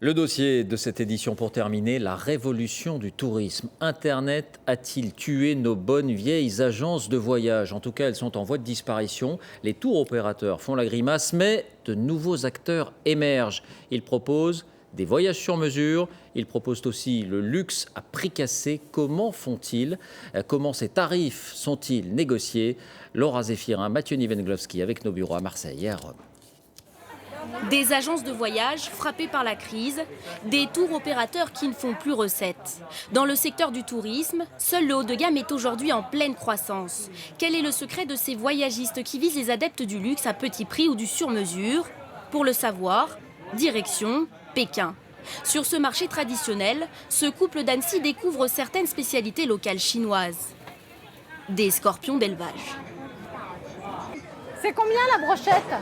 Le dossier de cette édition pour terminer, la révolution du tourisme. Internet a-t-il tué nos bonnes vieilles agences de voyage? En tout cas, elles sont en voie de disparition. Les tours opérateurs font la grimace, mais de nouveaux acteurs émergent. Ils proposent des voyages sur mesure. Ils proposent aussi le luxe à prix cassé. Comment font-ils? Comment ces tarifs sont-ils négociés? Laura Zéphirin, Mathieu Nivenglowski avec nos bureaux à Marseille et à Rome. Des agences de voyage frappées par la crise, des tours opérateurs qui ne font plus recette. Dans le secteur du tourisme, seul le haut de gamme est aujourd'hui en pleine croissance. Quel est le secret de ces voyagistes qui visent les adeptes du luxe à petit prix ou du sur-mesure? Pour le savoir, direction Pékin. Sur ce marché traditionnel, ce couple d'Annecy découvre certaines spécialités locales chinoises. Des scorpions d'élevage. C'est combien la brochette?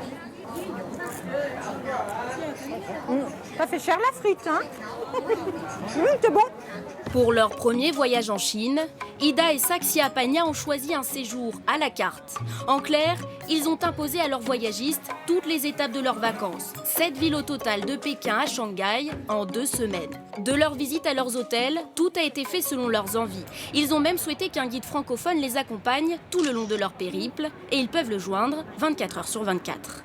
Ça fait cher la frite, hein? C'est bon. Pour leur premier voyage en Chine, Ida et Saxia Pagna ont choisi un séjour à la carte. En clair, ils ont imposé à leurs voyagistes toutes les étapes de leurs vacances. 7 villes au total de Pékin à Shanghai en 2 semaines. De leur visite à leurs hôtels, tout a été fait selon leurs envies. Ils ont même souhaité qu'un guide francophone les accompagne tout le long de leur périple et ils peuvent le joindre 24 heures sur 24.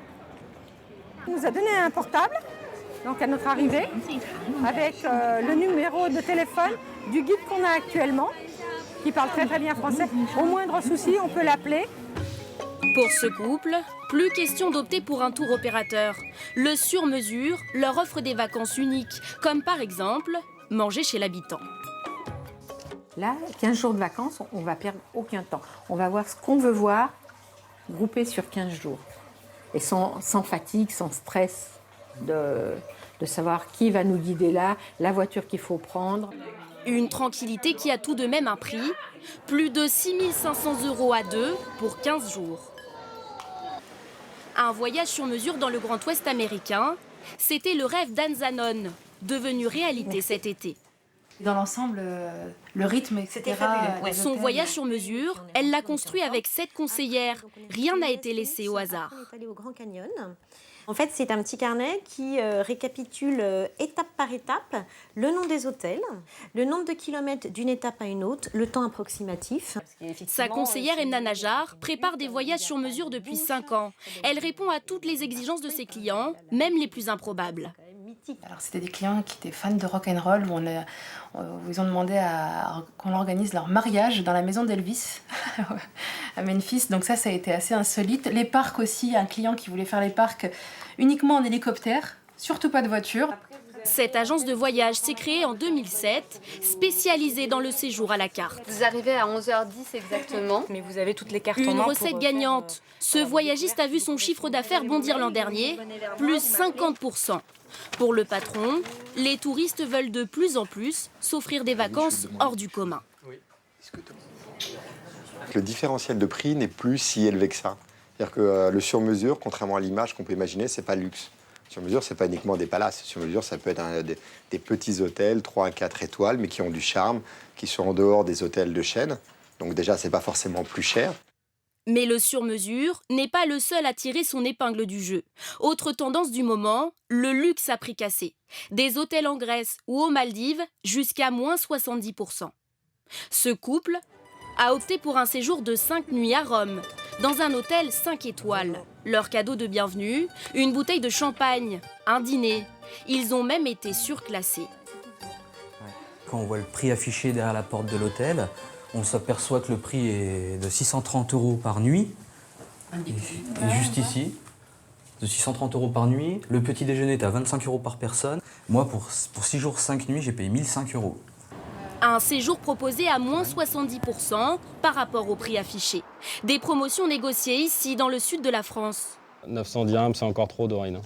Il nous a donné un portable, donc à notre arrivée, avec le numéro de téléphone du guide qu'on a actuellement, qui parle très très bien français. Au moindre souci, on peut l'appeler. Pour ce couple, plus question d'opter pour un tour opérateur. Le sur-mesure leur offre des vacances uniques, comme par exemple manger chez l'habitant. Là, 15 jours de vacances, on va perdre aucun temps. On va voir ce qu'on veut voir, groupé sur 15 jours. Et sans fatigue, sans stress de savoir qui va nous guider là, la voiture qu'il faut prendre. Une tranquillité qui a tout de même un prix, plus de 6 500 € à deux pour 15 jours. Un voyage sur mesure dans le Grand Ouest américain, c'était le rêve d'Anne Zanon, devenu réalité cet été. Dans l'ensemble, le rythme, etc. C'était fabuleux. Son voyage sur mesure, elle l'a construit avec 7 conseillères. Rien n'a été laissé au hasard. On est allé au Grand Canyon. En fait, c'est un petit carnet qui récapitule étape par étape le nom des hôtels, le nombre de kilomètres d'une étape à une autre, le temps approximatif. Sa conseillère Emna Najar prépare des voyages sur mesure depuis 5 ans. Elle répond à toutes les exigences de ses clients, même les plus improbables. Alors, c'était des clients qui étaient fans de rock'n'roll, où ils ont demandé qu'on organise leur mariage dans la maison d'Elvis à Memphis. Donc ça a été assez insolite. Les parcs aussi, un client qui voulait faire les parcs uniquement en hélicoptère, surtout pas de voiture. Cette agence de voyage s'est créée en 2007, spécialisée dans le séjour à la carte. Vous arrivez à 11h10 exactement. Mais vous avez toutes les cartes en main. Une recette gagnante. Ce voyagiste a vu son chiffre d'affaires bondir l'an dernier, plus 50%. Pour le patron, les touristes veulent de plus en plus s'offrir des vacances hors du commun. Le différentiel de prix n'est plus si élevé que ça. C'est-à-dire que le sur-mesure, contrairement à l'image qu'on peut imaginer, c'est pas luxe. Sur-mesure, c'est pas uniquement des palaces. Sur-mesure, ça peut être des petits hôtels, 3 à 4 étoiles, mais qui ont du charme, qui sont en dehors des hôtels de chaîne. Donc déjà, c'est pas forcément plus cher. Mais le sur-mesure n'est pas le seul à tirer son épingle du jeu. Autre tendance du moment, le luxe à prix cassé. Des hôtels en Grèce ou aux Maldives jusqu'à moins 70%. Ce couple a opté pour un séjour de 5 nuits à Rome, dans un hôtel 5 étoiles. Leur cadeau de bienvenue, une bouteille de champagne, un dîner. Ils ont même été surclassés. Quand on voit le prix affiché derrière la porte de l'hôtel, on s'aperçoit que le prix est de 630 € par nuit. Et juste ici, de 630 € par nuit. Le petit déjeuner est à 25 € par personne. Moi, pour 6 jours, 5 nuits, j'ai payé 1005 €. Un séjour proposé à moins 70% par rapport au prix affiché. Des promotions négociées ici, dans le sud de la France. 900 dirhams, c'est encore trop, Dorine.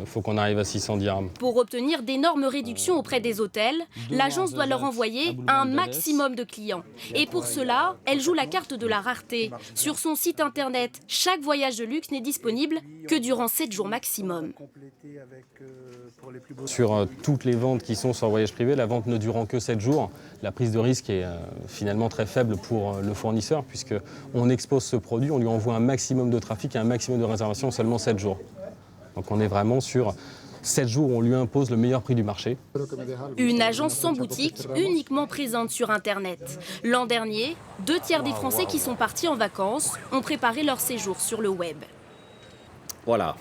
Faut qu'on arrive à 600 dirhams. Pour obtenir d'énormes réductions auprès des hôtels, l'agence doit leur envoyer un maximum de clients. Et pour cela, elle joue la carte de la rareté. Sur son site internet, chaque voyage de luxe n'est disponible que durant 7 jours maximum. Sur toutes les ventes qui sont sur voyage privé, la vente ne durant que 7 jours. La prise de risque est finalement très faible pour le fournisseur, puisqu'on expose ce produit, on lui envoie un maximum de trafic et un maximum de réservations en seulement 7 jours. Donc on est vraiment sur 7 jours, on lui impose le meilleur prix du marché. Une agence sans boutique, uniquement présente sur Internet. L'an dernier, 2 tiers des Français qui sont partis en vacances ont préparé leur séjour sur le web. Voilà,